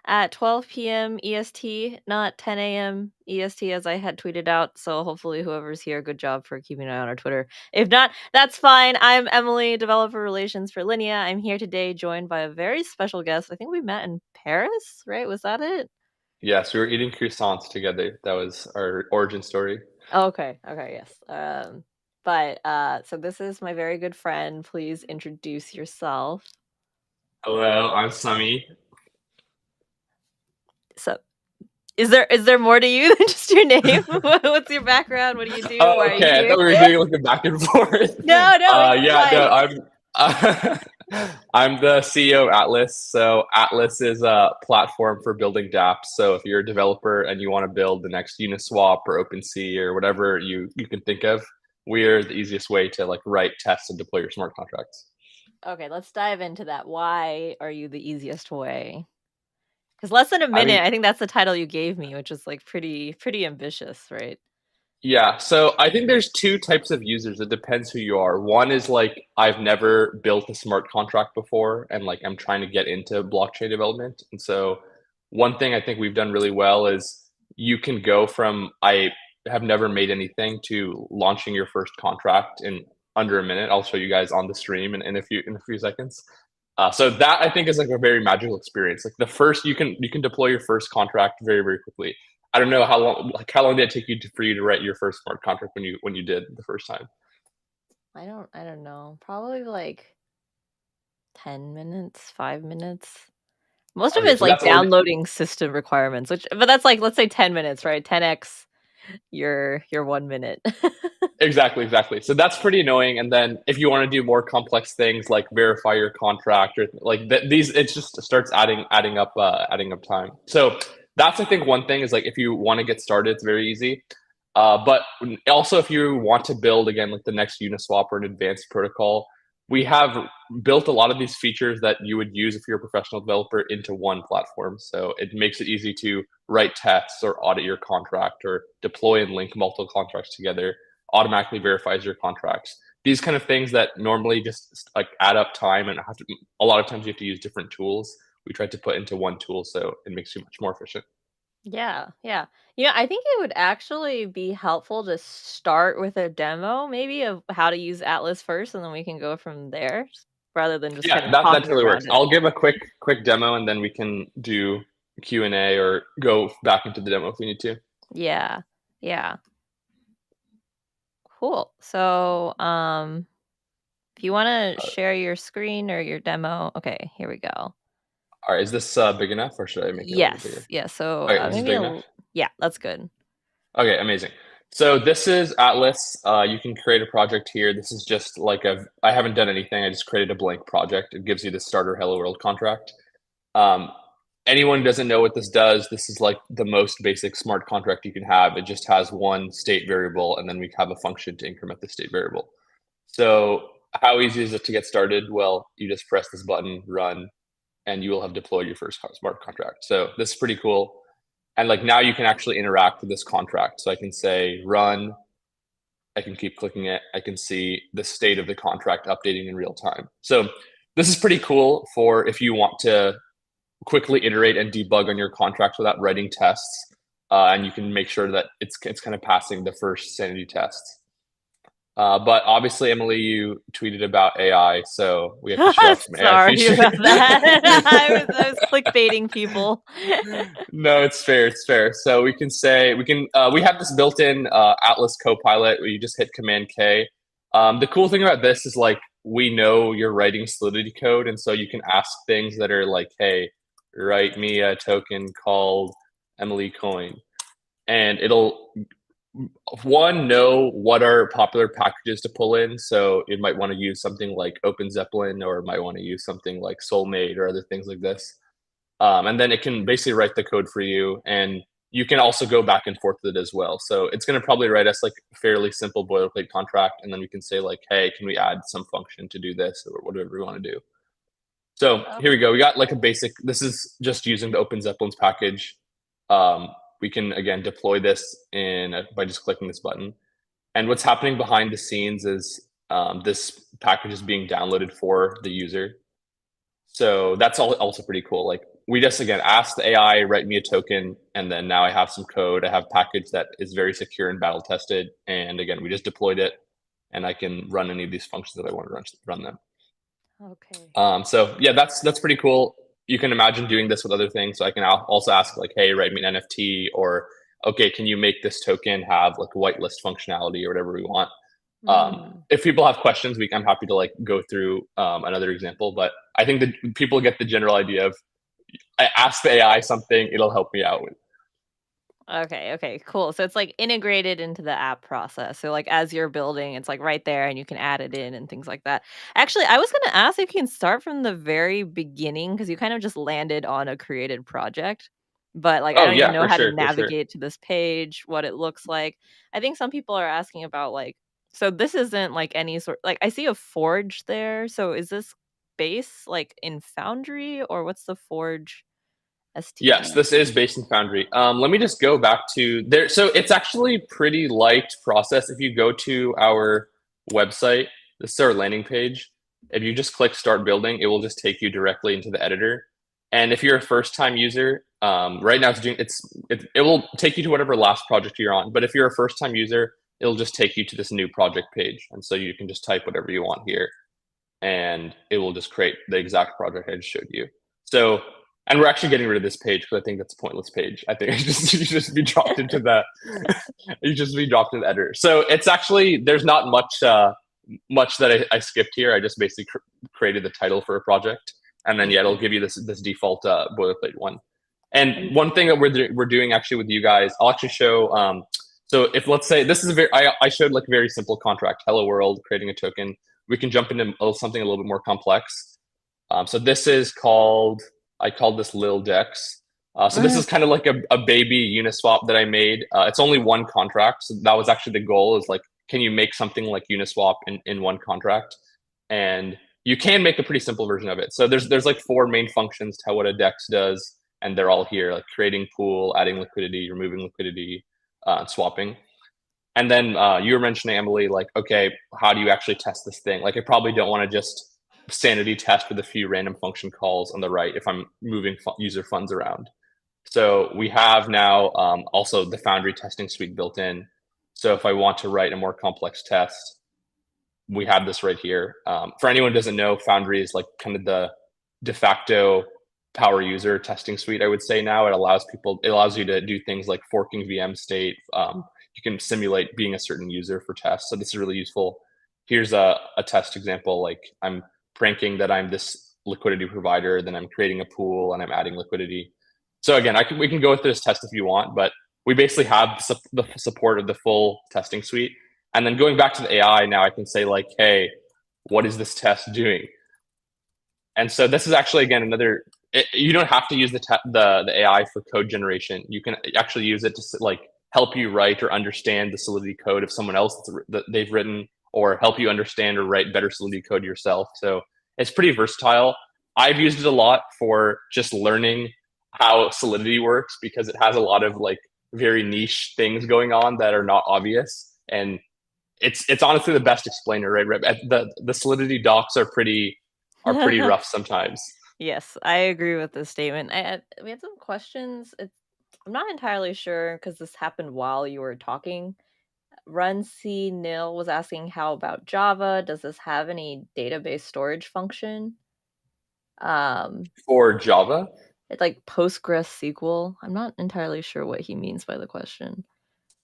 at 12 p.m. EST, not 10 a.m. EST as I had tweeted out. So hopefully whoever's here, good job for keeping an eye on our Twitter. If not, that's fine. I'm Emily, developer relations for Linea. I'm here today joined by a very special guest. I think we met in Paris, right? Was that it? Yes, we were eating croissants together. That was our origin story. Oh, okay. Okay, yes. But so this is my very good friend. Please introduce yourself. Hello, I'm Sami. So is there more to you than just your name? What's your background? What do you do? Oh, Why are you okay. I here? thought we were doing like a back and forth. No, it's Yeah, no, fine. I'm the CEO of Atlas. So Atlas is a platform for building dApps. So if you're a developer and you want to build the next Uniswap or OpenSea or whatever you can think of, we're the easiest way to like write, test, and deploy your smart contracts. Okay, let's dive into that. Why are you the easiest way? Because less than a I minute, mean, I think that's the title you gave me, which is like pretty ambitious, right? yeah, so I think there's two types of users. It depends who you are. One is like I've never built a smart contract before and like I'm trying to get into blockchain development. And so one thing I think we've done really well is you can go from I have never made anything to launching your first contract in under a minute. I'll show you guys on the stream in a few seconds. So that I think is like a very magical experience. Like the first you can deploy your first contract very quickly. I don't know how long did it take for you to write your first smart contract when you did the first time? I don't know. Probably like 10 minutes, 5 minutes. Most of Okay, it's so like that's only downloading system requirements, which but that's like let's say 10 minutes, right? 10x your 1 minute. exactly. So that's pretty annoying. And then if you want to do more complex things like verify your contract or like these, it just starts adding up time. So that's I think one thing is like if you want to get started, it's very easy. But also, if you want to build again, like the next Uniswap or an advanced protocol, we have built a lot of these features that you would use if you're a professional developer into one platform. So it makes it easy to write tests or audit your contract or deploy and link multiple contracts together, automatically verifies your contracts. These kind of things that normally just like add up time and a lot of times you have to use different tools. We tried to put into one tool so it makes you much more efficient. Yeah, yeah. I think it would actually be helpful to start with a demo, maybe of how to use Atlas first, and then we can go from there, rather than just kind Yeah, of that talking totally works. around it. I'll give a quick demo and then we can do Q&A or go back into the demo if we need to. Yeah, yeah. Cool. So, if you want to share your screen or your demo, okay, here we go. All right, is this big enough or should I make it a little bit Yes, bigger? yeah. So, Okay, this is maybe big enough. yeah, that's good. Okay, amazing. So this is Atlas. You can create a project here. This is just like I haven't done anything. I just created a blank project. It gives you the starter Hello World contract. Um, anyone who doesn't know what this does, this is like the most basic smart contract you can have. It just has one state variable, and then we have a function to increment the state variable. So how easy is it to get started? Well, you just press this button, run, and you will have deployed your first smart contract. So this is pretty cool. And like now you can actually interact with this contract. So I can say run, I can keep clicking it. I can see the state of the contract updating in real time. So this is pretty cool for if you want to quickly iterate and debug on your contracts without writing tests. And you can make sure that it's kind of passing the first sanity tests. But obviously, Emily, you tweeted about AI, so we have to show off some AI Sorry features. about that. I was clickbaiting people. No, it's fair. It's fair. So we can say we have this built-in Atlas Copilot where you just hit Command K. The cool thing about this is like we know you're writing Solidity code, and so you can ask things that are like, "Hey, write me a token called Emily Coin," and it'll one know what are popular packages to pull in. So it might want to use something like Open Zeppelin, or it might want to use something like Soulmate or other things like this. And then it can basically write the code for you, and you can also go back and forth with it as well. So it's going to probably write us like a fairly simple boilerplate contract, and then we can say like, hey, can we add some function to do this or whatever we want to do. So here we go. We got like a basic. This is just using the Open Zeppelins package. Um, we can again deploy this in by just clicking this button. And what's happening behind the scenes is this package is being downloaded for the user. So that's also pretty cool. Like we just again ask the AI write me a token, and then now I have some code. I have a package that is very secure and battle tested, and again we just deployed it, and I can run any of these functions that I want to run them. Okay. So yeah, that's pretty cool. You can imagine doing this with other things. So I can also ask like, hey, write me an NFT, or okay, can you make this token have like whitelist functionality or whatever we want. Mm. If people have questions, I'm happy to like go through another example. But I think that people get the general idea of I ask the AI something, it'll help me out with. Okay, cool. So it's like integrated into the app process. So like as you're building, it's like right there and you can add it in and things like that. Actually, I was going to ask if you can start from the very beginning because you kind of just landed on a created project. But like I Oh don't even yeah, know for how to sure, for sure. navigate to this page, what it looks like. I think some people are asking about like so this isn't like any sort like I see a forge there. So is this base like in Foundry or what's the forge Yes, STD? this is based in Foundry. Let me just go back to there. So it's actually pretty light process. If you go to our website, this is our landing page. If you just click start building, it will just take you directly into the editor. And if you're a first time user, right now it will take you to whatever last project you're on. But if you're a first time user, it'll just take you to this new project page. And so you can just type whatever you want here, and it will just create the exact project I just showed you. So, and we're actually getting rid of this page because I think that's a pointless page. I think you just be dropped into the you just be dropped in the editor. So it's actually there's not much that I skipped here. I just basically created the title for a project, and then I yeah, it'll see. give you this default boilerplate one. And one thing that we're doing actually with you guys, I'll actually show. So if let's say this is a very I showed like a very simple contract, hello world, creating a token. We can jump into something a little bit more complex. So this is called I called this Lil Dex. So this is kind of like a baby Uniswap that I made. It's only one contract, so that was actually the goal. Is like, can you make something like Uniswap in one contract? And you can make a pretty simple version of it. So there's like four main functions to what a Dex does, and they're all here, like creating pool, adding liquidity, removing liquidity, swapping. And then you were mentioning, Emily, like, okay, how do you actually test this thing? Like, I probably don't want to just sanity test with a few random function calls on the right if I'm moving user funds around. So we have now also the Foundry testing suite built in. So if I want to write a more complex test, we have this right here. For anyone who doesn't know, Foundry is like kind of the de facto power user testing suite, I would say now. It allows you to do things like forking VM state. You can simulate being a certain user for tests. So this is really useful. Here's a test example. Like I'm pranking that I'm this liquidity provider, then I'm creating a pool and I'm adding liquidity. So again, we can go through this test if you want, but we basically have the support of the full testing suite. And then going back to the AI now, I can say like, hey, what is this test doing? And so this is actually again another. You don't have to use the AI for code generation. You can actually use it to like help you write or understand the Solidity code of someone else that they've written, or help you understand or write better Solidity code yourself. So it's pretty versatile. I've used it a lot for just learning how Solidity works because it has a lot of like very niche things going on that are not obvious, and it's honestly the best explainer, right? The Solidity docs are pretty rough sometimes. Yes, I agree with this statement. We had some questions. I'm not entirely sure because this happened while you were talking. Run C Nil was asking how about Java? Does this have any database storage function? Um, For Java, it's like PostgreSQL. I'm not entirely sure what he means by the question.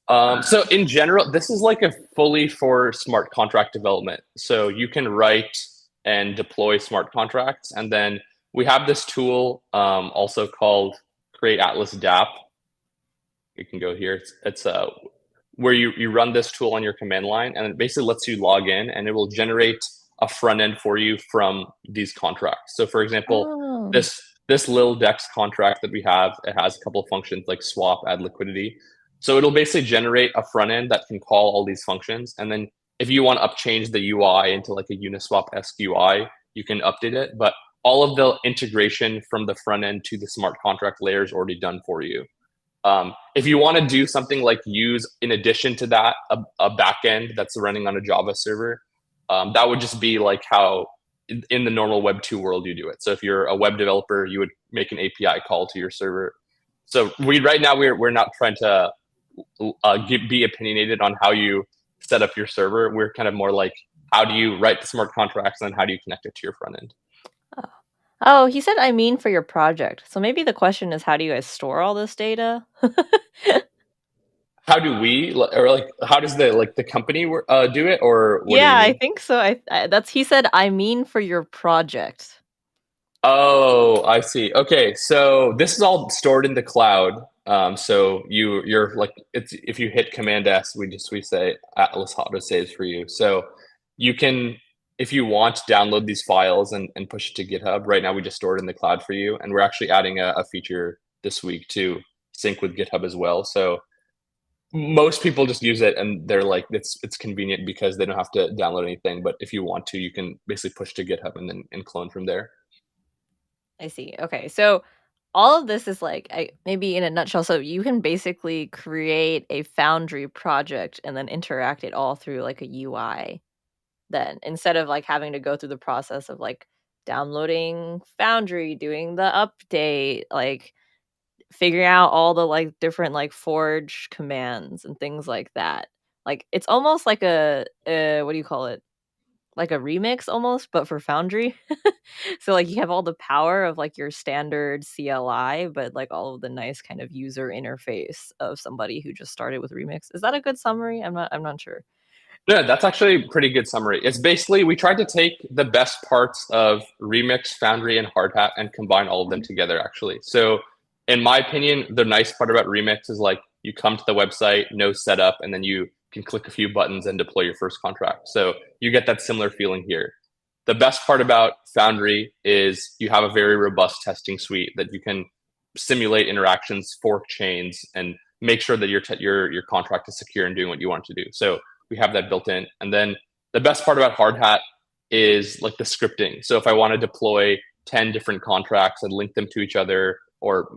so in general, this is like a fully for smart contract development. So you can write and deploy smart contracts, and then we have this tool also called Create Atlas DApp. You can go here. It's where you run this tool on your command line, and it basically lets you log in, and it will generate a front end for you from these contracts. So, for example, Oh. this little Dex contract that we have, it has a couple of functions like swap, add liquidity. So it'll basically generate a front end that can call all these functions, and then if you want to upchange the UI into like a Uniswap-esque UI, you can update it. But all of the integration from the front end to the smart contract layer is already done for you. If you want to do something like use, in addition to that, a backend that's running on a Java server, that would just be like how in the normal Web 2 world, you do it. So if you're a web developer, you would make an API call to your server. So right now we're not trying to be opinionated on how you set up your server. We're kind of more like, how do you write the smart contracts, and then how do you connect it to your front end? Oh. Oh, he said, "I mean for your project." So maybe the question is, how do you guys store all this data? How do we, or like, how does the company do it, or what do Yeah, you I mean? think so. That's he said, "I mean for your project." Oh, I see. Okay, so this is all stored in the cloud. So you're like, it's if you hit Command S, we say Atlas auto saves for you. So you can, if you want, download these files and push it to GitHub. Right now, we just store it in the cloud for you, and we're actually adding a feature this week to sync with GitHub as well. So most people just use it, and they're like, it's convenient because they don't have to download anything. But if you want to, you can basically push to GitHub and clone from there. I see. Okay. So all of this is like, maybe in a nutshell. So you can basically create a Foundry project and then interact it all through like a UI then, instead of like having to go through the process of like downloading Foundry, doing the update, like figuring out all the like different like forge commands and things like that. Like it's almost like what do you call it? Like a remix almost, but for Foundry. So, like, you have all the power of, like, your standard CLI, but, like, all of the nice kind of user interface of somebody who just started with Remix. Is that a good summary? I'm not sure. Yeah, that's actually a pretty good summary. It's basically, we tried to take the best parts of Remix, Foundry, and Hardhat and combine all of them together, actually. So, in my opinion, the nice part about Remix is like, you come to the website, no setup, and then you can click a few buttons and deploy your first contract. So you get that similar feeling here. The best part about Foundry is you have a very robust testing suite that you can simulate interactions, fork chains, and make sure that your contract is secure and doing what you want to do. So we have that built in. And then the best part about Hardhat is like the scripting. So if I want to deploy 10 different contracts and link them to each other, or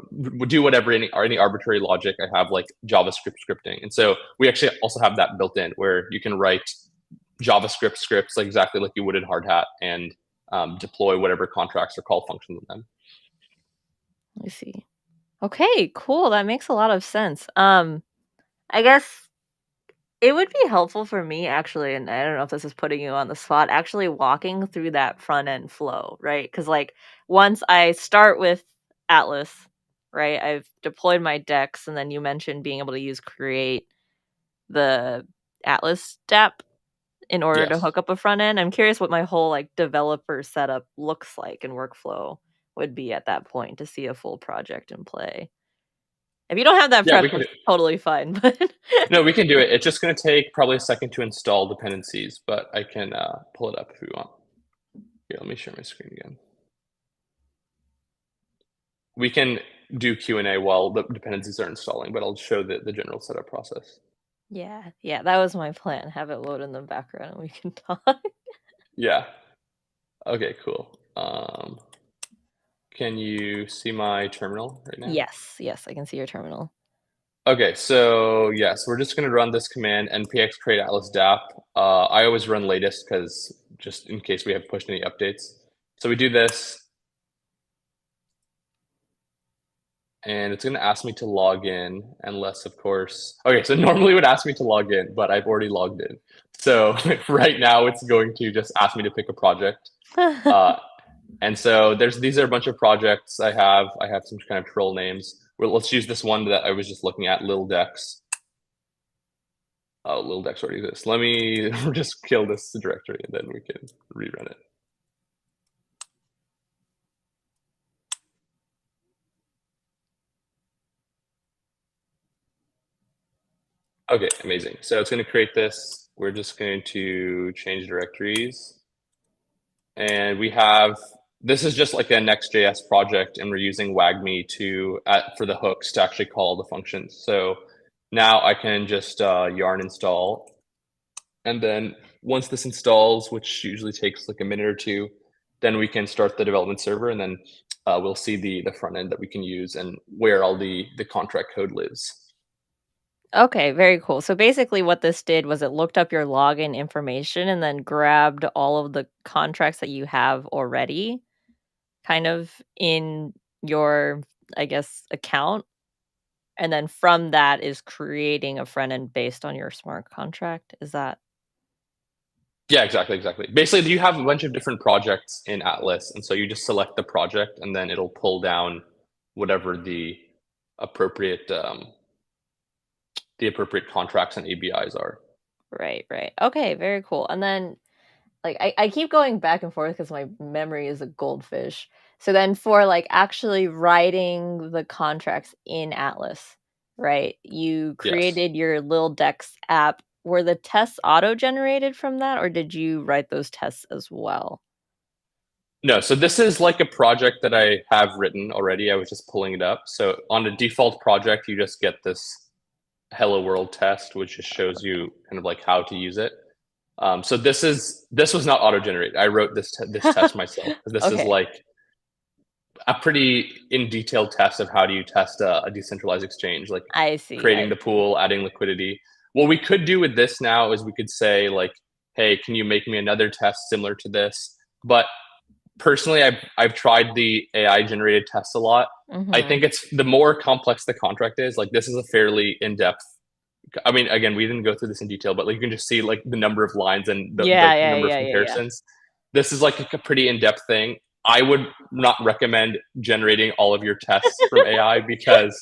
do whatever, any arbitrary logic, I have like JavaScript scripting. And so we actually also have that built in where you can write JavaScript scripts like exactly like you would in Hardhat and deploy whatever contracts or call functions with them. I see. Okay, cool, that makes a lot of sense. I guess it would be helpful for me actually, and I don't know if this is putting you on the spot, actually walking through that front end flow, right? Because like once I start with Atlas, right, I've deployed my decks, and then you mentioned being able to use create the Atlas dApp in order to Yes. hook up a front end. I'm curious what my whole like developer setup looks like and workflow would be at that point to see a full project in play. If you don't have that Yeah, prep, we can do that's it. totally fine. But No, we can do it. It's just going to take probably a second to install dependencies, but I can pull it up if we want. Here, let me share my screen again. We can do Q&A while the dependencies are installing, but I'll show the general setup process. yeah, yeah, that was my plan. Have it load in the background and we can talk. Yeah. Okay, cool. Can you see my terminal right now? Yes, yes, I can see your terminal. Okay, so yes, we're just going to run this command npx create atlas dApp. I always run latest because just in case we have pushed any updates. So we do this, and it's going to ask me to log in, unless, of course. Okay, so normally it would ask me to log in, but I've already logged in. So right now it's going to just ask me to pick a project. Uh, and so these are a bunch of projects I have. I have some kind of troll names. Well, let's use this one that I was just looking at, Lil Dex. Oh, Lil Dex already exists. Let me just kill this directory and then we can rerun it. Okay, amazing. So it's going to create this. We're just going to change directories. And this is just like a Next.js project, and we're using WagMe for the hooks to actually call the functions. So now I can just yarn install. And then once this installs, which usually takes like a minute or two, then we can start the development server, and then we'll see the front end that we can use and where all the contract code lives. Okay, very cool. So basically what this did was it looked up your login information and then grabbed all of the contracts that you have already kind of in your, I guess, account. And then from that is creating a front end based on your smart contract. Is that Yeah, exactly, exactly. Basically, you have a bunch of different projects in Atlas, and so you just select the project, and then it'll pull down whatever appropriate the appropriate contracts and ABIs are. right, right. Okay, very cool. And then like I keep going back and forth because my memory is a goldfish. So then for like actually writing the contracts in Atlas, right? You Yes. created your little Dex app. Were the tests auto generated from that, or did you write those tests as well? No, so this is like a project that I have written already. I was just pulling it up. So on the default project, you just get this hello world test, which just shows you kind of like how to use it. So this was not auto generated. I wrote this test myself. This is Okay, like a pretty in detailed test of how do you test a decentralized exchange, like I see. creating the pool, adding liquidity. What we could do with this now is we could say like, hey, can you make me another test similar to this? But personally, I've tried the AI generated tests a lot. I Mhm. think it's the more complex the contract is. Like this is a fairly in depth. I mean, again, we didn't go through this in detail, but like you can just see like the number of lines and the Yeah, yeah, number of yeah, yeah, yeah. comparisons. This is like a pretty in depth thing. I would not recommend generating all of your tests from AI because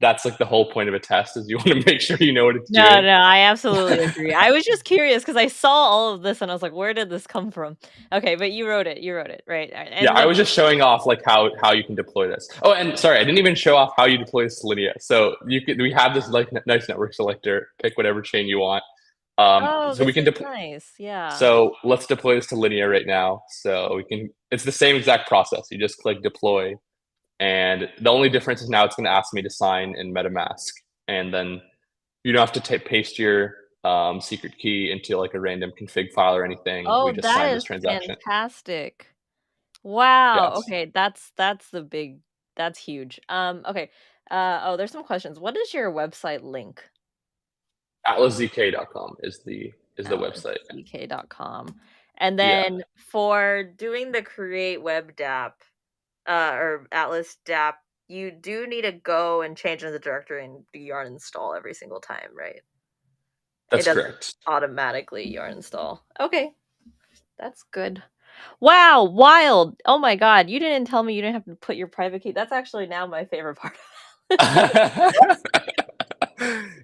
that's like the whole point of a test is you want to make sure you know what it's No, doing. no, I absolutely agree. I was just curious because I saw all of this and I was like, "Where did this come from?" Okay, but you wrote it, right? Yeah, And I then was just showing off like how you can deploy this. Oh, and sorry, I didn't even show off how you deploy this to Linea. So we have this like nice network selector. Pick whatever chain you want. oh, So we this can is deploy. nice. Yeah. So let's deploy this to Linea right now. So we can. It's the same exact process. You just click deploy, and the only difference is now it's going to ask me to sign in MetaMask, and then you don't have to paste your secret key into like a random config file or anything. We Oh, just that sign this is transaction. fantastic. Wow. Yes, Okay, that's the big that's huge. Okay. Oh, there's some questions. What is your website link? atlaszk.com is the website. atlaszk.com. And Yeah, then for doing the create web dApp, or Atlas dApp, you do need to go and change in the directory and do yarn install every single time, right? It that's doesn't correct. automatically yarn install. Okay, that's good. Wow, wild. Oh my god, you didn't tell me you didn't have to put your private key. That's actually now my favorite part.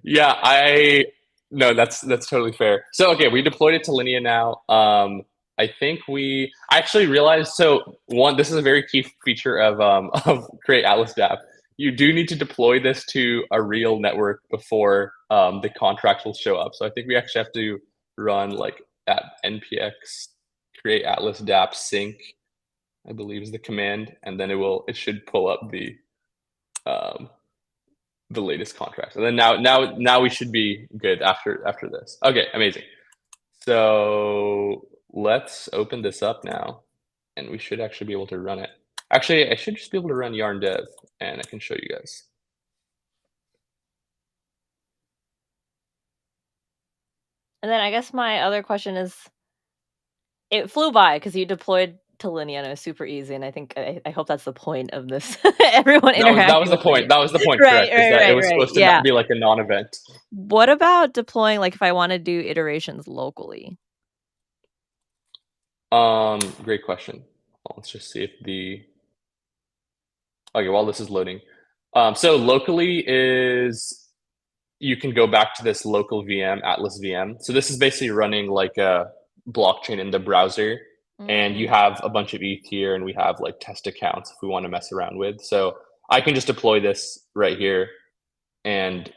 Yeah, I no, that's totally fair. So okay, we deployed it to Linea now. I think we I actually realized so one this is a very key feature of of Create Atlas dApp. You do need to deploy this to a real network before the contracts will show up. So I think we actually have to run like at npx create Atlas dApp sync, I believe is the command, and then it should pull up um, the latest contracts. And then now we should be good after this. Okay, amazing. So let's open this up now, and we should actually be able to run it. Actually, I should just be able to run yarn dev, and I can show you guys. And then I guess my other question is it flew by because you deployed to Linea and it was super easy, and I think I hope that's the point of this. Everyone That was interacting the with point. Linea. That was the point. Right, Correct. Is right, that it right, was right. supposed to Yeah. not be like a non-event. What about deploying, like, if I wanna do iterations locally? Great question. Well, let's just see if the okay. While this is loading, so locally is you can go back to this local VM, Atlas VM. So this is basically running like a blockchain in the browser. And you Mm, have a bunch of ETH here, and we have like test accounts if we want to mess around with. So I can just deploy this right here, and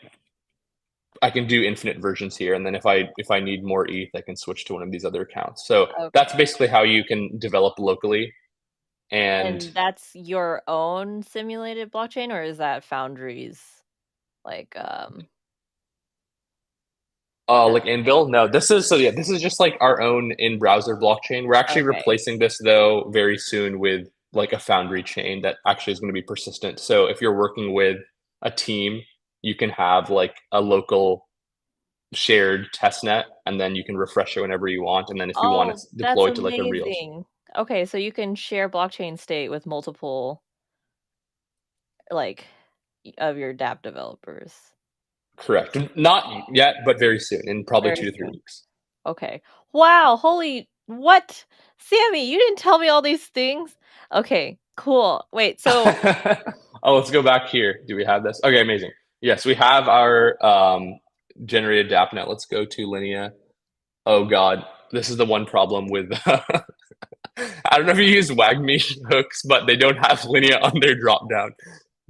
I can do infinite versions here. And then if I need more ETH, I can switch to one of these other accounts. So that's okay. basically how you can develop locally. And And that's your own simulated blockchain, or is that Foundry's, like, like Anvil, no, this is so yeah, this is just like our own in-browser blockchain. We're actually okay. replacing this though very soon with like a Foundry chain that actually is going to be persistent. So if you're working with a team, you can have like a local shared test net, and then you can refresh it whenever you want. And then if you want Oh, it that's deployed to like a real, amazing. Okay, so you can share blockchain state with multiple, like, of your dApp developers. correct. Not yet, but very soon, in probably Very 2 to 3 soon. weeks. Okay. Wow, holy what? Sammy, you didn't tell me all these things? Okay, cool. Wait, so Oh, let's go back here. Do we have this? Okay, amazing. Yes, we have our generated DAppNet. Let's go to Linea. Oh God, this is the one problem with. I don't know if you use WagMe hooks, but they don't have Linea on their dropdown.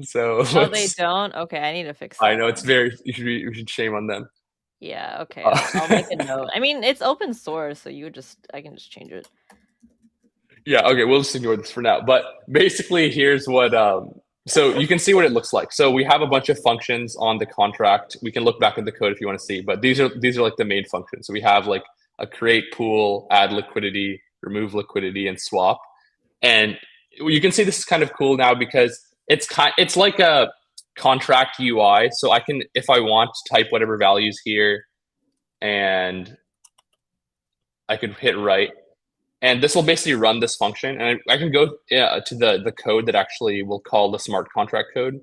So oh, they let's. don't? Okay, I need to fix I that know it's then. very. You should shame on them. Yeah, okay, I'll Uh, make a note. I mean, it's open source, so I can just change it. Yeah, okay, we'll just ignore this for now. But basically, here's what so you can see what it looks like. So we have a bunch of functions on the contract. We can look back at the code if you want to see, but these are like the main functions. So we have like a create pool, add liquidity, remove liquidity, and swap. And you can see this is kind of cool now because it's like a contract UI. So I can, if I want, type whatever values here, and I could hit write, and this will basically run this function. And I can go to the code that actually will call the smart contract code.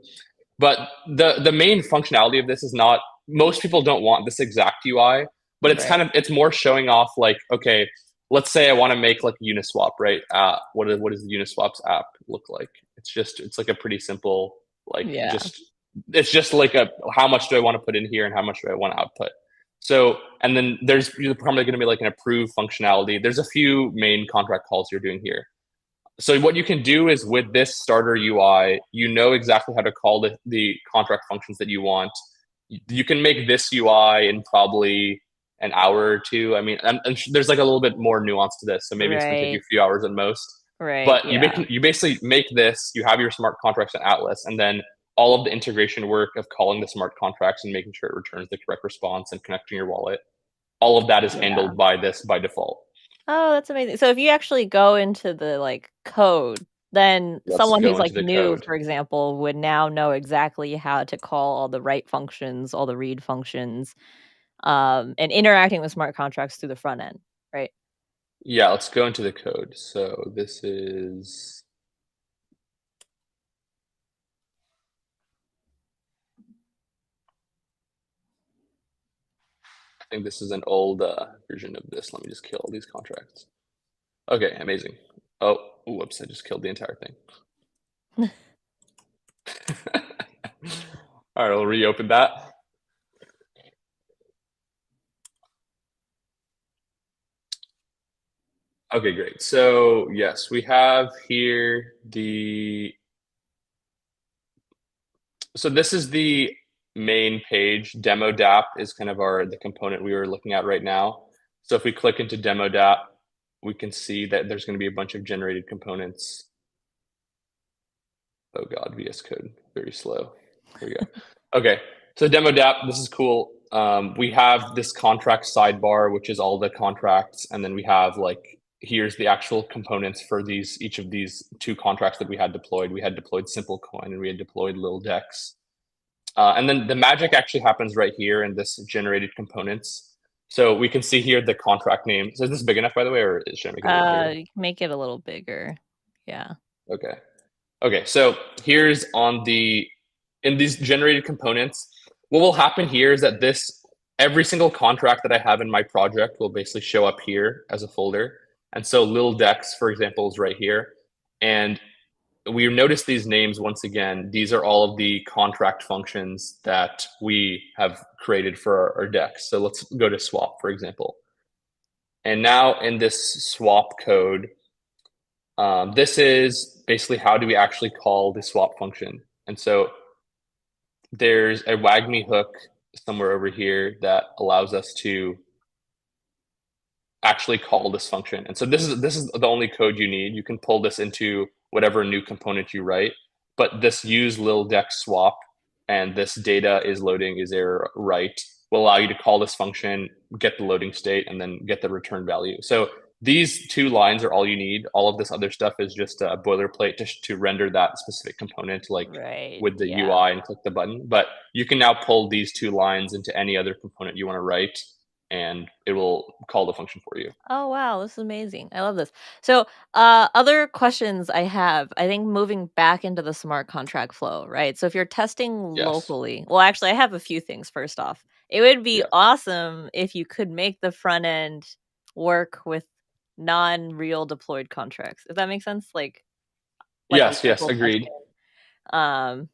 But the main functionality of this is not, most people don't want this exact UI, but it's Right. kind of, it's more showing off like, okay, let's say I want to make like Uniswap, right? What does the Uniswap's app look like? It's like a pretty simple, like Yeah. just, it's just like a, how much do I want to put in here and how much do I want to output? So, and then there's probably going to be like an approve functionality. There's a few main contract calls you're doing here. So what you can do is with this starter UI, you know exactly how to call the contract functions that you want. You can make this UI in probably an hour or two. I mean, and there's like a little bit more nuance to this, so maybe it's going to take you Right. a few hours at most. Right. But Yeah. you basically make this. You have your smart contracts in Atlas, and then all of the integration work of calling the smart contracts and making sure it returns the correct response and connecting your wallet. All of that is Yeah. handled by this by default. Oh, that's amazing. So if you actually go into the, like, code, then Let's someone go who's, into like, the new, code. for example, would now know exactly how to call all the write functions, all the read functions, and interacting with smart contracts through the front end, right? Yeah, let's go into the code. So this is, I think this is an old version of this. Let me just kill all these contracts. Okay, amazing. Oh, whoops, I just killed the entire thing. All right, I'll reopen that. Okay, great. So yes, we have here so this is the main page. Demo DApp is kind of the component we were looking at right now. So if we click into Demo DApp, we can see that there's going to be a bunch of generated components. Oh God, VS Code, very slow. Here we go. Okay, so Demo DApp, this is cool. We have this contract sidebar, which is all the contracts, and then we have like, here's the actual components for each of these two contracts that we had deployed. We had deployed Simple Coin and we had deployed Lil Dex. And then the magic actually happens right here in this generated components. So we can see here the contract name. So is this big enough, by the way, or should I make it a little bigger? You can make it a little bigger. Yeah. Okay. Okay, so here's in these generated components, what will happen here is that every single contract that I have in my project will basically show up here as a folder. And so Lil Dex, for example, is right here. And we notice these names once again. These are all of the contract functions that we have created for our Dex. So let's go to swap, for example. And now in this swap code, this is basically how do we actually call the swap function. And so there's a WagMe hook somewhere over here that allows us to actually call this function. And so this is the only code you need. You can pull this into whatever new component you write, but this use lil dex swap and this data is loading is error write will allow you to call this function, get the loading state, and then get the return value. So these two lines are all you need. All of this other stuff is just a boilerplate to render that specific component, like Right. with the Yeah. UI and click the button. But you can now pull these two lines into any other component you want to write, and it will call the function for you. Oh, wow, this is amazing. I love this. So, other questions I have, I think moving back into the smart contract flow, right? So if you're testing Yes. locally, well, actually, I have a few things first off. It would be Yeah. awesome if you could make the front end work with non-real deployed contracts. If that makes sense, like a Yes. Yes. local Agreed. section. Um,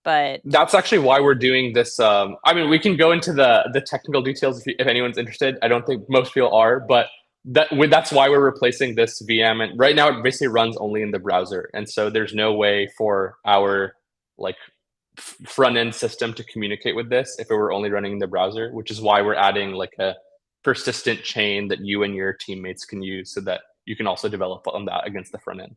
but That's actually why we're doing this. I mean, we can go into the technical details if anyone's interested. I don't think most people are, but that's why we're replacing this VM. And right now, it basically runs only in the browser, and so there's no way for our like front end system to communicate with this if it were only running in the browser. Which is why we're adding like a persistent chain that you and your teammates can use, so that you can also develop on that against the front end.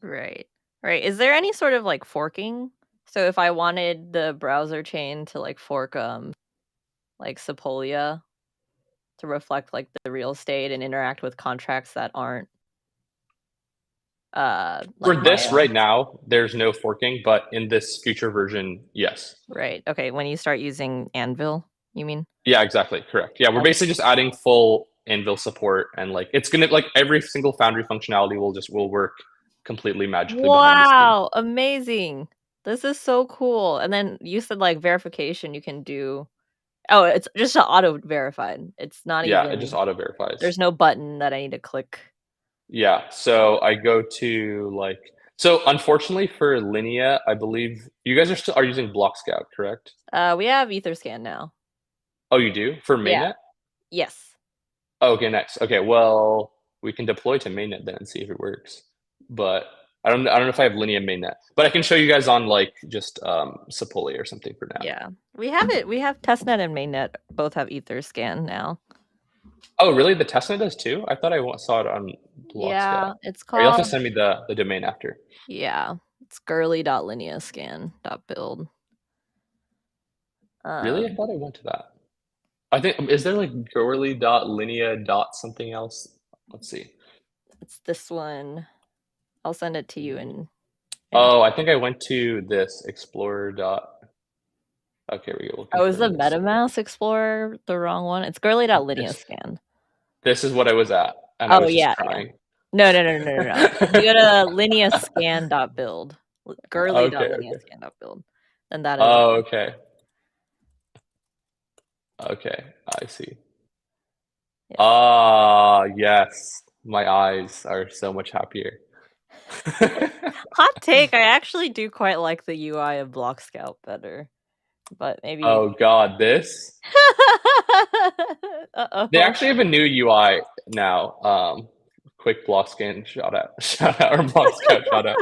right, right. Is there any sort of like forking? So if I wanted the browser chain to like fork like Sepolia to reflect, like, the real estate and interact with contracts that aren't, like For my this own. right now, there's no forking, but in this future version, yes. Right, okay, when you start using Anvil, you mean? Yeah, exactly. Correct. Yeah, we're Okay. basically just adding full Anvil support, and like it's gonna like every single Foundry functionality will work completely magically behind the scene. Wow, amazing. This is so cool, and then you said, like, verification you can do. Oh, it's just auto-verified. It's not Yeah, it just even auto verifies. there's no button that I need to click. Yeah, so I go to like so unfortunately for Linea, I believe you guys are using Block Scout, correct? We have Etherscan now. Oh, you do for Yeah. mainnet? Yes. Oh, okay, nice. Okay, well, we can deploy to mainnet then and see if it works. But I don't know if I have Linea mainnet, but I can show you guys on like just Sepulveda or something for now. Yeah. We have it. We have testnet and mainnet both have Etherscan now. Oh, really? The testnet does too? I thought saw it on Block Yeah, Scout. it's Or you'll have to called send me the domain after. yeah, it's girly.lineascan.build. Really? I Um, thought I went to that. I think is there like girly.linea dot something else? Let's see. it's this one. I'll send it to you in a Oh, I think I went to this explorer dot. Okay, we'll oh, is the confirm this. MetaMouse Explorer the wrong one? It's It's girly.lineascan. this is what I was at, and I Oh, was just yeah, yeah. crying. No, no, no, no, no, no. If you go to lineascan.build, Okay, okay. girly.lineascan.build, then that is Oh, okay. Okay, I see. yes. Ah, yes. My eyes are so much happier. Hot take, I actually do quite like the UI of Block Scout better, but maybe Oh God, this. They Uh-oh. actually have a new UI now. Quick block scan shout out or block scout shout out.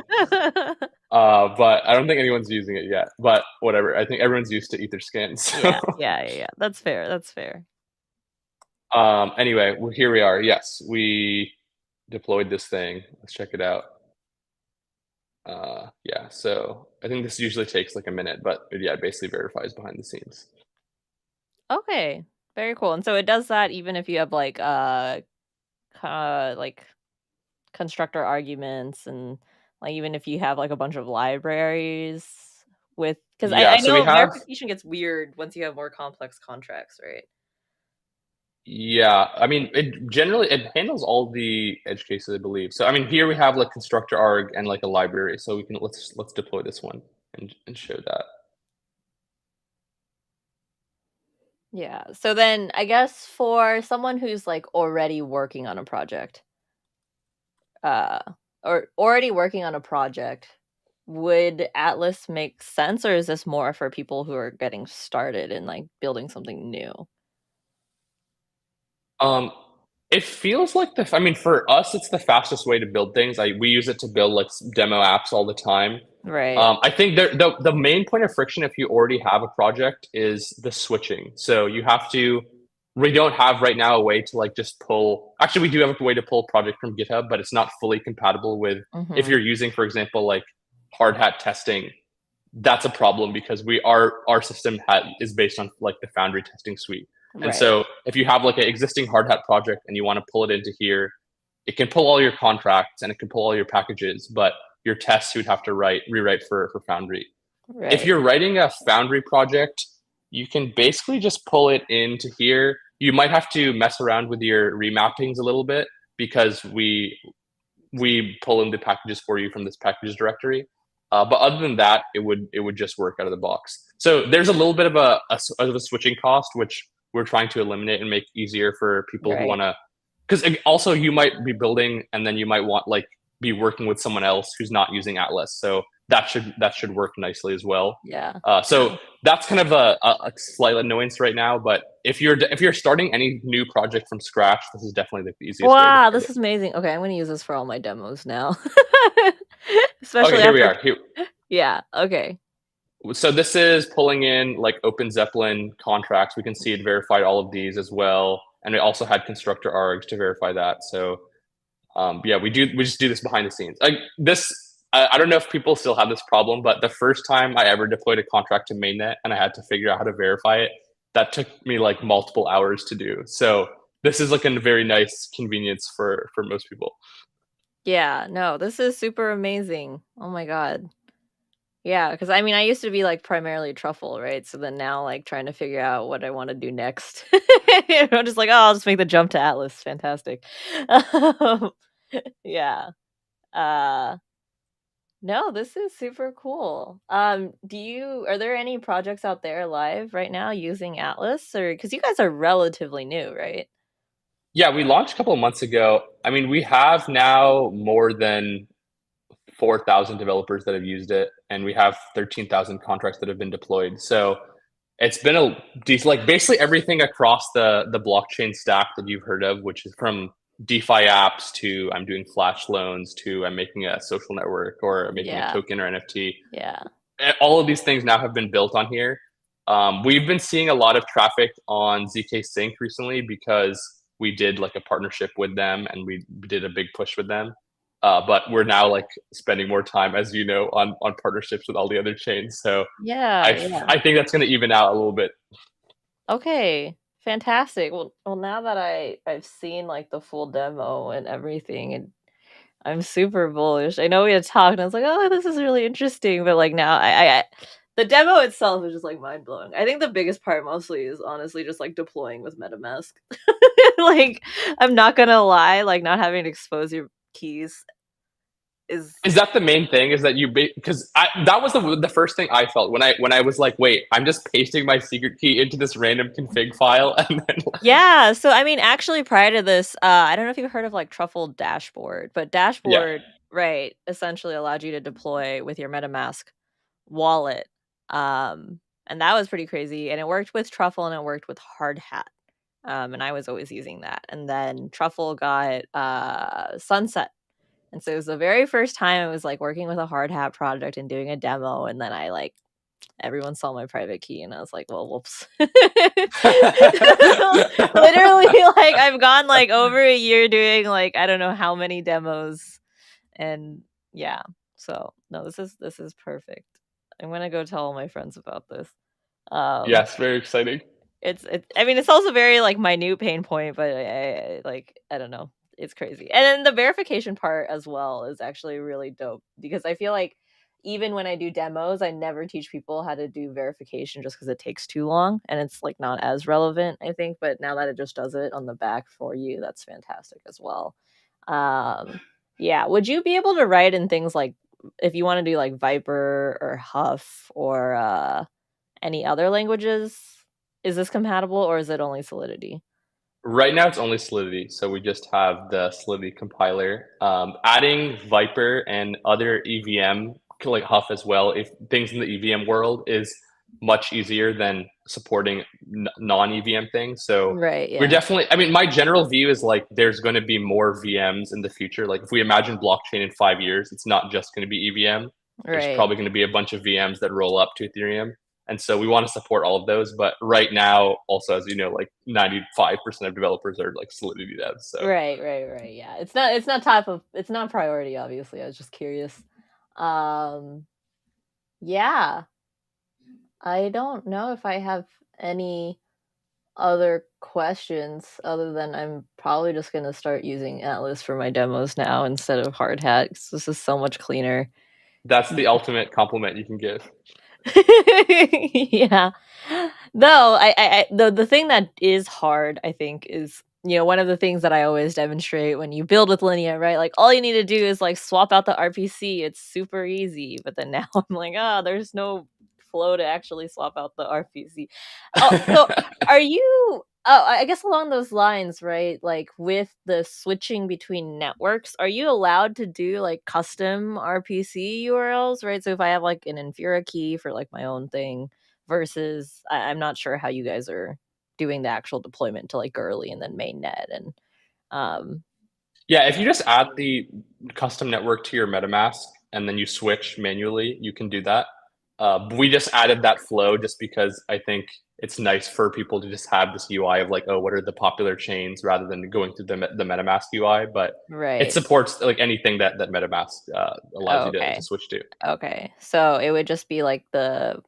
But I don't think anyone's using it yet. But whatever. I think everyone's used to Etherscan. So Yeah, yeah, yeah, yeah. That's fair, that's fair. anyway, here we are. Yes, we deployed this thing. Let's check it out. Yeah, so I think this usually takes like a minute, but yeah, it basically verifies behind the scenes. Okay, very cool, and so it does that even if you have, like, constructor arguments and, like, even if you have, like, a bunch of libraries with, because I Yeah, so we know have verification gets weird once you have more complex contracts, right? yeah, I mean, it handles all the edge cases, I believe. So I mean, here we have like constructor arg and like a library. So we can let's deploy this one and show that. Yeah, so then I guess for someone who's, like, already working on a project, uh, or already working on a project, would Atlas make sense, or is this more for people who are getting started and, like, building something new? Um, it feels like I mean, for us, it's the fastest way to build things. We use it to build like demo apps all the time. Right. I think the main point of friction if you already have a project is the switching. So you have to. We don't have right now a way to like just pull. Actually, we do have a way to pull a project from GitHub, but it's not fully compatible with if Mhm. you're using, for example, like hard hat testing. That's a problem because our system is based on like the Foundry testing suite. And Right. so if you have like an existing hard hat project and you want to pull it into here, it can pull all your contracts and it can pull all your packages, but your tests you would have to rewrite for Foundry. If Right. you're writing a Foundry project, you can basically just pull it into here. You might have to mess around with your remappings a little bit because we pull in the packages for you from this packages directory. But other than that, it would just work out of the box. So there's a little bit of a switching cost, which we're trying to eliminate and make easier for people who Right. want to. Because also you might be building and then you might want like be working with someone else who's not using Atlas. So that should work nicely as well. Yeah. So that's kind of a slight annoyance right now. But if you're starting any new project from scratch, this is definitely the easiest way to Wow, get this it. is amazing. Okay, I'm gonna use this for all my demos now. Okay, Especially here we after are. Here, yeah, okay. so this is pulling in like Open Zeppelin contracts. We can see it verified all of these as well, and we also had constructor args to verify that. So yeah, we just do this behind the scenes. Like this, I don't know if people still have this problem, but the first time I ever deployed a contract to mainnet and I had to figure out how to verify it, that took me like multiple hours to do. So this is like a very nice convenience for most people. Yeah, no, this is super amazing. Oh my God. Yeah, because I mean, I used to be like primarily truffle, right? So then now, like, trying to figure out what I want to do next. I'm just like, oh, I'll just make the jump to Atlas. Fantastic. Um, yeah. Uh, no, this is super cool. Are there any projects out there live right now using Atlas, or because you guys are relatively new, right? Yeah, we launched a couple of months ago. I mean, we have now more than 4,000 developers that have used it, and we have 13,000 contracts that have been deployed. So it's been a decent, like basically everything across the blockchain stack that you've heard of, which is from DeFi apps to I'm doing flash loans to I'm making a social network or I'm making a Yeah, token or NFT. yeah, All of these things now have been built on here. We've been seeing a lot of traffic on ZK Sync recently because we did like a partnership with them and we did a big push with them. But we're now like spending more time, as you know, on partnerships with all the other chains. So yeah, I yeah. I think that's going to even out a little bit. Okay, fantastic. Well, now that I've seen like the full demo and everything, and I'm super bullish. I know we had talked, and I was like, oh, this is really interesting, but like now, the demo itself is just like mind blowing. I think the biggest part mostly is honestly just like deploying with MetaMask. Like, I'm not gonna lie, like not having to expose your keys is Is that the main thing? Is that you because that was the first thing I felt when I was like, wait, I'm just pasting my secret key into this random config file, and then yeah. So I mean, actually, prior to this, I don't know if you've heard of like Truffle Dashboard, but yeah, Dashboard, right, essentially allowed you to deploy with your MetaMask wallet. Um, and that was pretty crazy. And it worked with Truffle and it worked with Hard Hat. And I was always using that. And then Truffle got Sunset. And so it was the very first time I was like working with a Hard Hat project and doing a demo. And then I like everyone saw my private key and I was like, well, whoops. Literally, like I've gone like over a year doing like I don't know how many demos and yeah. So no, this is perfect. I'm gonna go tell all my friends about this. Um yes, very exciting. it's I mean it's also very like minute pain point, but like I don't know. It's crazy. And then the verification part as well is actually really dope because I feel like even when I do demos, I never teach people how to do verification just because it takes too long and it's like not as relevant, I think. But now that it just does it on the back for you, that's fantastic as well. Um, yeah. Would you be able to write in things like if you want to do like Viper or Huff or any other languages? Is this compatible or is it only Solidity? Right now, it's only Solidity, so we just have the Solidity compiler. Adding Viper and other EVM, like Huff as well, if things in the EVM world is much easier than supporting non-EVM things. So Right, we're yeah. definitely. I mean, my general view is like there's going to be more VMs in the future. Like if we imagine blockchain in 5 years, it's not just going to be EVM. There's Right. probably going to be a bunch of VMs that roll up to Ethereum. And so we want to support all of those. But right now, also, as you know, like 95% of developers are like Solidity devs. So Right, right, right. Yeah. It's not top of it's not priority, obviously. I was just curious. Um yeah. I don't know if I have any other questions other than I'm probably just gonna start using Atlas for my demos now instead of Hardhat, 'cause this is so much cleaner. That's the ultimate compliment you can give. Yeah. No, the thing that is hard, I think, is one of the things that I always demonstrate when you build with Linea, right? Like all you need to do is like swap out the RPC. It's super easy. But then now I'm like, there's no flow to actually swap out the RPC. Oh, so are you I guess along those lines, right? Like with the switching between networks, are you allowed to do like custom RPC URLs, right? So if I have like an Infura key for like my own thing versus I'm not sure how you guys are doing the actual deployment to like Gurley and then mainnet and um Yeah, if you just add the custom network to your MetaMask and then you switch manually, you can do that. We just added that flow just because I think it's nice for people to just have this UI of like, oh, what are the popular chains rather than going through the MetaMask UI. But it right. supports like anything that MetaMask allows you to Okay. switch to. Okay. So it would just be like the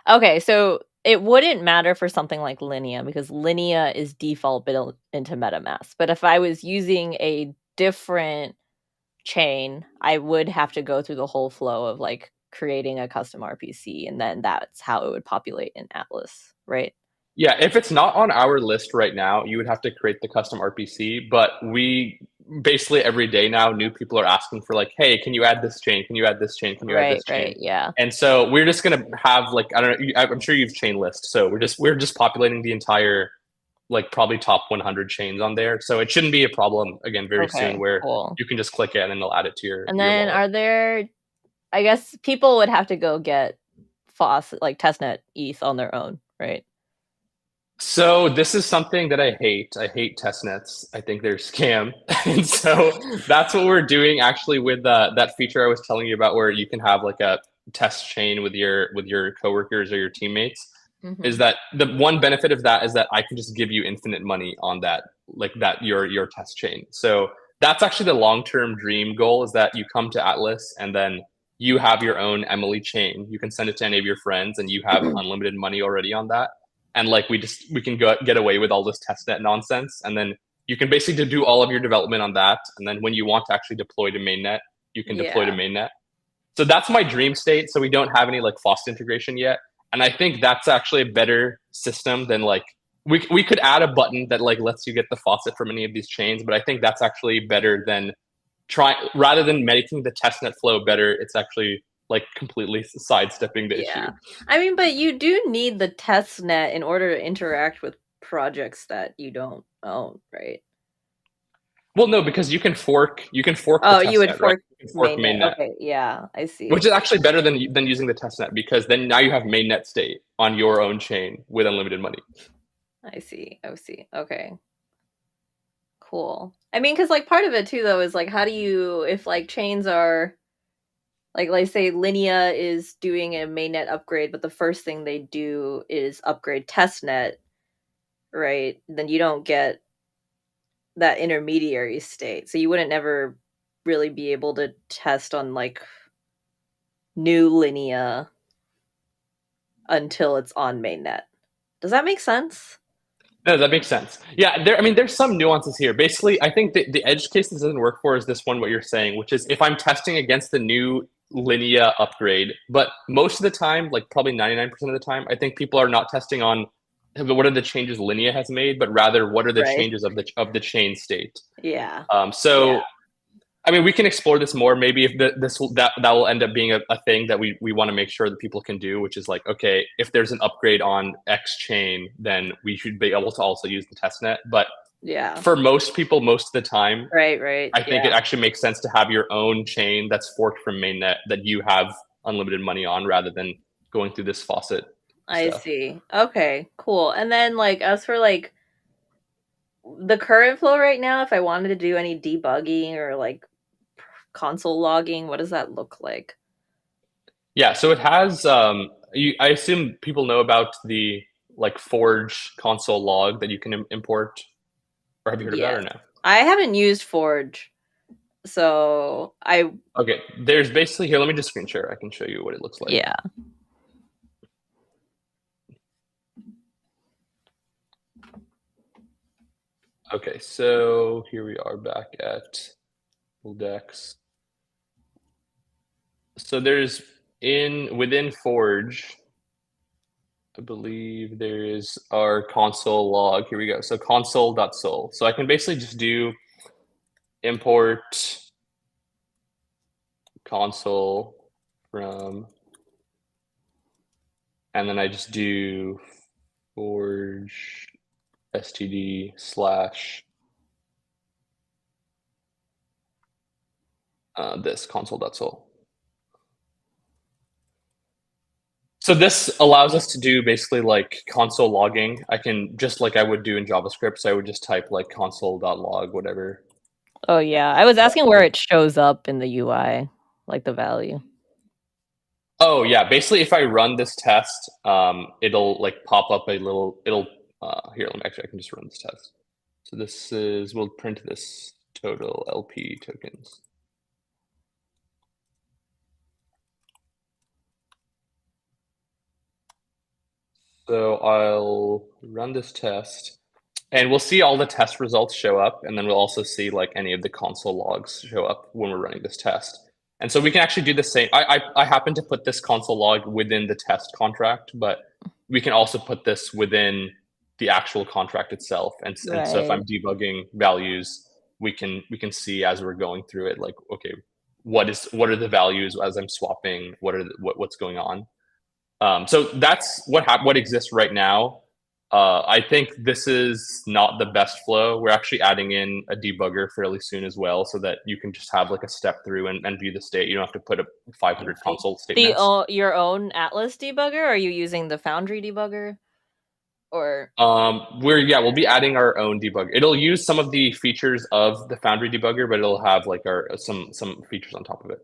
okay, so it wouldn't matter for something like Linea because Linea is default built into MetaMask. But if I was using a different chain, I would have to go through the whole flow of like creating a custom RPC and then that's how it would populate in Atlas, right? Yeah, if it's not on our list right now, you would have to create the custom RPC. But we basically every day now, new people are asking for like, hey, can you add this chain? Can you add this chain? Can you add Right, this right, chain? yeah. And so we're just gonna have like I don't know. I'm sure you've chain list. So we're just populating the entire like probably top 100 chains on there. So it shouldn't be a problem again very soon Okay, where cool. you can just click it and then it'll add it to your And your then wallet. are there I guess people would have to go get FOSS like testnet ETH on their own, right? So this is something that I hate. I hate test nets. I think they're scam. And so that's what we're doing actually with that feature I was telling you about where you can have like a test chain with your coworkers or your teammates. Is Mhm. that the one benefit of that is that I can just give you infinite money on that, like that your test chain. So that's actually the long-term dream goal is that you come to Atlas and then you have your own Emily chain. You can send it to any of your friends and you have unlimited money already on that and like we can go get away with all this testnet nonsense, and then you can basically do all of your development on that, and then when you want to actually deploy to mainnet, you can deploy to Yeah. mainnet. So that's my dream state. So we don't have any like FOSS integration yet, and I think that's actually a better system than like we could add a button that like lets you get the faucet from any of these chains, but I think that's actually better than try rather than making the testnet flow better. It's actually like completely sidestepping the issue. Yeah. I mean, but you do need the test net in order to interact with projects that you don't own, right? Well, no, because you can fork the Oh, you test would net, right? fork You can fork mainnet. mainnet, Okay, yeah, I which see. is actually better than using the test net because then now you have mainnet state on your own chain with unlimited money. I see. I see. Okay, cool. I mean, because like part of it too, though, is like how do you if like chains are like let's say Linea is doing a mainnet upgrade, but the first thing they do is upgrade testnet, right? Then you don't get that intermediary state. So you wouldn't never really be able to test on like new Linea until it's on mainnet. Does that make sense? No, that makes sense. Yeah, I mean, there's some nuances here. Basically, I think the edge case this doesn't work for is this one, what you're saying, which is if I'm testing against the new Linea upgrade, but most of the time, like probably 99% of the time, I think people are not testing on what are the changes Linea has made, but rather what are the Right. changes of the chain state. Yeah. Yeah. So I mean, we can explore this more. Maybe if that will end up being a thing that we want to make sure that people can do, which is like, okay, if there's an upgrade on X chain, then we should be able to also use the testnet. But Yeah. for most people, most of the time, Right, right. I think Yeah. it actually makes sense to have your own chain that's forked from mainnet that you have unlimited money on, rather than going through this faucet I stuff. see. Okay, cool. And then like as for like the current flow right now, if I wanted to do any debugging or like console logging, what does that look like? Yeah, so it has. I assume people know about the like Forge console log that you can import, or have you heard of that or Yes. no? I haven't used Forge, so I Okay, there's basically here. Let me just screen share. I can show you what it looks like. yeah. Okay, so here we are back at Dex. So there's within Forge, I believe there is our console log. Here we go. So console.sol. So I can basically just do import console from, and then I just do Forge std slash this console.sol. So this allows us to do basically like console logging. I can just like I would do in JavaScript. So I would just type like console.log, whatever. Oh yeah, I was asking where it shows up in the UI, like the value. Oh yeah, basically if I run this test, it'll like pop up a little, here, let me actually, I can just run this test. So this is, we'll print this total LP tokens. So I'll run this test and we'll see all the test results show up. And then we'll also see like any of the console logs show up when we're running this test. And so we can actually do the same. I happen to put this console log within the test contract, but we can also put this within the actual contract itself. And so if I'm Right. debugging values, we can see as we're going through it, like, okay, what are the values as I'm swapping? What's going on? So that's what exists right now. I think this is not the best flow. We're actually adding in a debugger fairly soon as well, so that you can just have like a step through and view the state. You don't have to put up I 500 see. console statements. Your own Atlas debugger? Or are you using the Foundry debugger? Or We'll be adding our own debugger. It'll use some of the features of the Foundry debugger, but it'll have like our some features on top of it.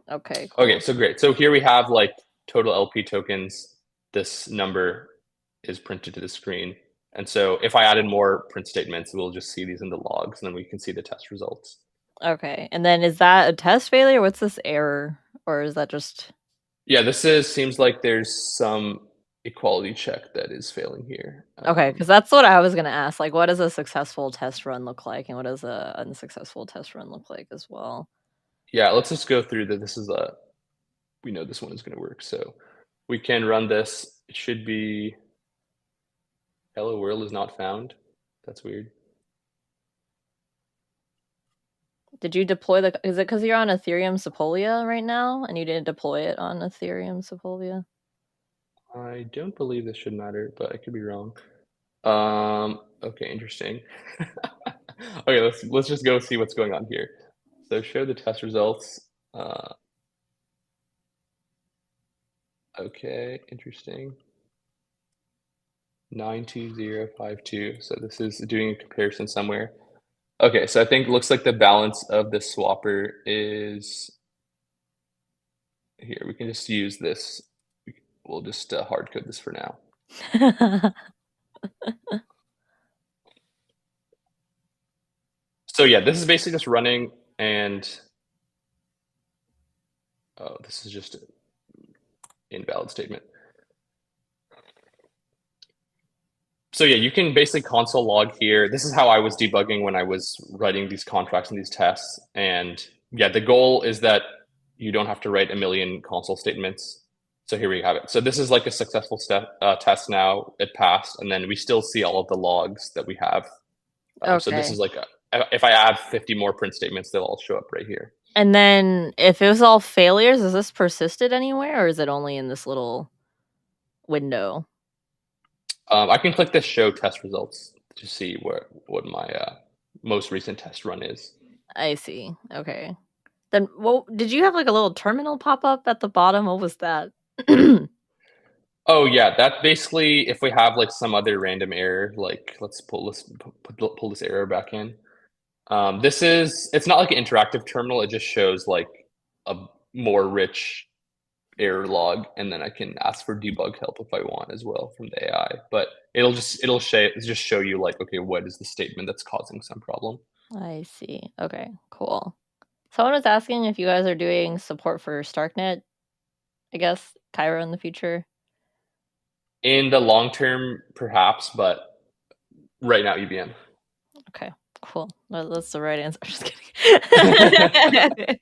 okay, Okay, cool. so great. So here we have like total LP tokens. This number is printed to the screen. And so if I added more print statements, we'll just see these in the logs, and then we can see the test results. Okay, and then is that a test failure? What's this error, or is that just Yeah, seems like there's some equality check that is failing here. okay? Because that's what I was gonna ask. Like, what does a successful test run look like, and what does a unsuccessful test run look like as well? Yeah, let's just go through that. We know this one is going to work. So we can run this. It should be hello world is not found. That's weird. Did you deploy the? Is it because you're on Ethereum Sepolia right now, and you didn't deploy it on Ethereum Sepolia? I don't believe this should matter, but I could be wrong. Okay, interesting. Okay, let's just go see what's going on here. So show the test results. Okay, interesting. 92052. So this is doing a comparison somewhere. Okay, so I think it looks like the balance of the swapper is here. We can just use this. We'll just hard code this for now. So yeah, this is basically just running, and oh, this is just an invalid statement. So yeah, you can basically console log here. This is how I was debugging when I was writing these contracts and these tests. And yeah, the goal is that you don't have to write a million console statements. So here we have it. So this is like a successful test now. It passed, and then we still see all of the logs that we have. So this Okay. is like if I add 50 more print statements, they'll all show up right here. And then if it was all failures, is this persisted anywhere, or is it only in this little window? I can click this show test results to see what my most recent test run is. I see. Okay. Then, well, did you have like a little terminal pop up at the bottom? What was that? Oh yeah, that basically if we have like some other random error, like let's pull this error back in. It's not like an interactive terminal. It just shows like a more rich error log, and then I can ask for debug help if I want as well from the AI. But just show you like, okay, what is the statement that's causing some problem? I see. Okay, cool. Someone was asking if you guys are doing support for StarkNet, I guess, Cairo in the future. In the long term, perhaps, but right now EVM. Okay, cool. That's the right answer. Just kidding.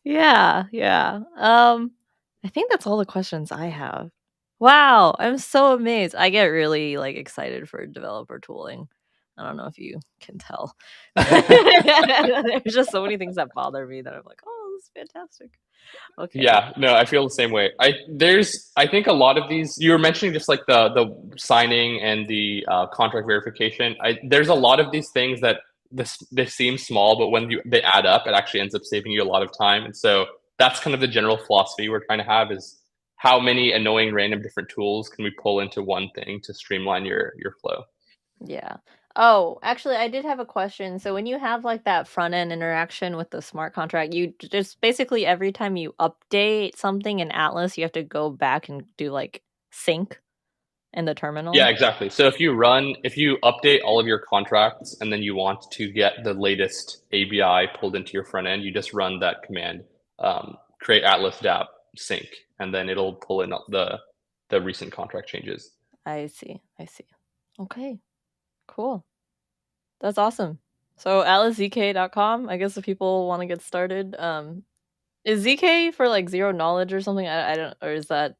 Yeah, yeah. I think that's all the questions I have. Wow, I'm so amazed. I get really like excited for developer tooling. I don't know if you can tell. There's just so many things that bother me that I'm like, oh, this is fantastic. Okay. Yeah, no, I feel the same way. I think a lot of these you were mentioning just like the signing and the contract verification. There's a lot of these things that they seem small, but when they add up, it actually ends up saving you a lot of time. And so that's kind of the general philosophy we're trying to have is how many annoying random different tools can we pull into one thing to streamline your flow. Yeah. Oh, actually, I did have a question. So when you have like that front end interaction with the smart contract, you just basically every time you update something in Atlas, you have to go back and do like sync in the Yeah, terminal. exactly. So if you update all of your contracts and then you want to get the latest ABI pulled into your front end, you just run that command, create Atlas dApp sync, and then it'll pull in the recent contract changes. I see. I see. Okay. Cool. That's awesome. So atlaszk.com, I guess if people want to get started, is ZK for like zero knowledge or something? I don't, or is that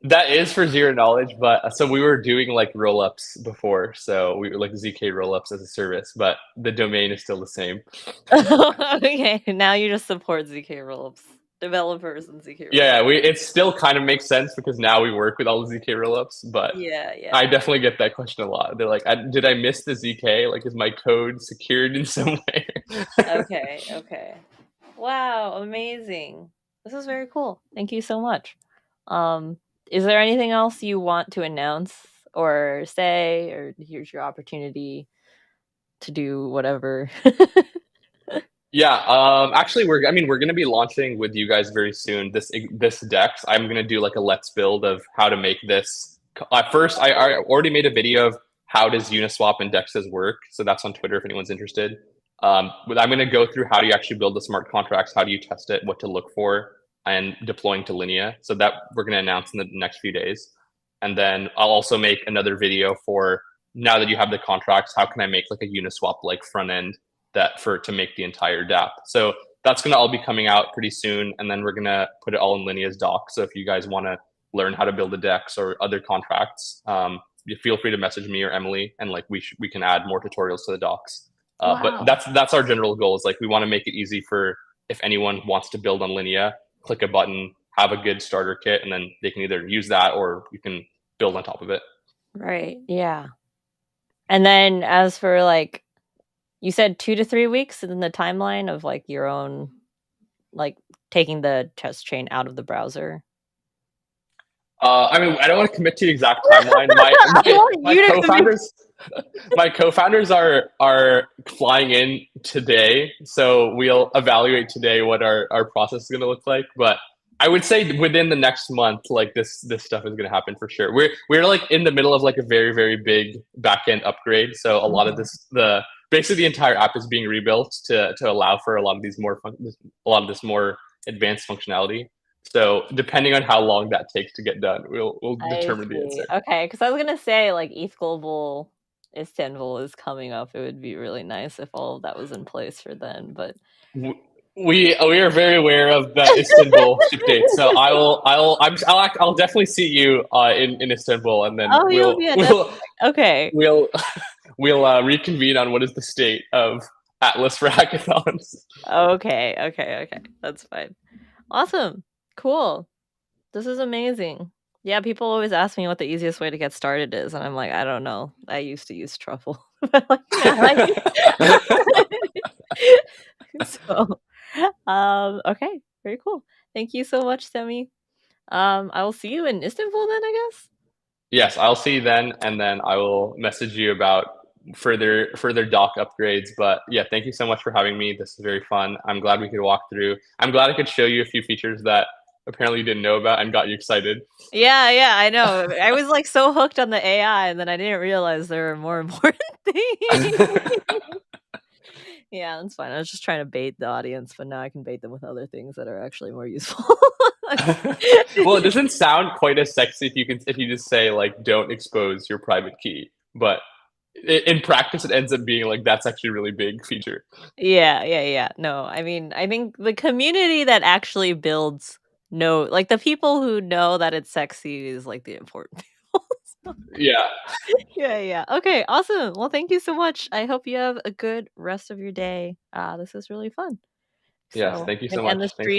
That is for zero knowledge, but so we were doing like rollups before, so we were like ZK rollups as a service, but the domain is still the same. okay, now you just support ZK rollups, developers and ZK rollups. Yeah, we it still kind of makes sense because now we work with all the ZK rollups, but Yeah, I yeah. definitely get that question a lot. They're like, "Did I miss the ZK? Like, is my code secured in some way?" Okay, okay. Wow, amazing. This is very cool. Thank you so much. Um, is there anything else you want to announce or say, or here's your opportunity to do whatever? Yeah, actually, we're gonna be launching with you guys very soon. This Dex, I'm gonna do like a let's build of how to make this. First, I already made a video of how does Uniswap and Dexes work, so that's on Twitter if anyone's interested. But I'm gonna go through how do you actually build the smart contracts, how do you test it, what to look for, and deploying to Linea. So that we're gonna announce in the next few days, and then I'll also make another video for now that you have the contracts, how can I make like a Uniswap like front end that for to make the entire dApp. So that's going to all be coming out pretty soon, and then we're going to put it all in Linea's doc. So if you guys want to learn how to build a DEX or other contracts, you feel free to message me or Emily, and like we can add more tutorials to the docs. But Wow. that's our general goal. Is like we want to make it easy for if anyone wants to build on Linea, click a button, have a good starter kit, and then they can either use that or you can build on top of it. Right. Yeah. And then as for like you said 2 to 3 weeks in the timeline of like your own like taking the test chain out of the browser. I mean, I don't want to commit to the exact timeline. My I my want my you to commit. co-founders, my co-founders are flying in today, so we'll evaluate today what our process is going to look like. But I would say within the next month, like this stuff is going to happen for sure. We're like in the middle of like a very big backend upgrade, so a lot of Mhm. this basically the entire app is being rebuilt to allow for a lot of these a lot of this more advanced functionality. So depending on how long that takes to get done, we'll I determine the see. answer. Okay, because I was gonna say like ETH Global Istanbul is coming up. It would be really nice if all of that was in place for then, but We are very aware of the Istanbul ship date, so I'll definitely see you in Istanbul, and then oh, you'll be at that. Okay. we'll we'll reconvene on what is the state of Atlas for hackathons. Okay, okay, okay. That's fine. Awesome. Cool. This is amazing. Yeah, people always ask me what the easiest way to get started is, and I'm like, I don't know. I used to use truffle. But like now so okay, very cool. Thank you so much, Semi. I will see you in Istanbul then, I guess. Yes, I'll see you then, and then I will message you about further doc upgrades. But yeah, thank you so much for having me. This is very fun. I'm glad we could walk through. I'm glad I could show you a few features that apparently you didn't know about and got you excited. Yeah, yeah, I know. I was like so hooked on the AI and then I didn't realize there were more important things. Yeah, that's fine. I was just trying to bait the audience, but now I can bait them with other things that are actually more useful. Well, it doesn't sound quite as sexy if you just say like don't expose your private key, but in practice, it ends up being like that's actually a really big feature. Yeah, yeah, yeah. No, I mean, I think the community that actually builds know like, the people who know that it's sexy is, like, the important people. So Yeah. yeah, yeah. Okay, awesome. Well, thank you so much. I hope you have a good rest of your day. This is really fun. Yes. So, Thank you I so can end much. the Thanks. stream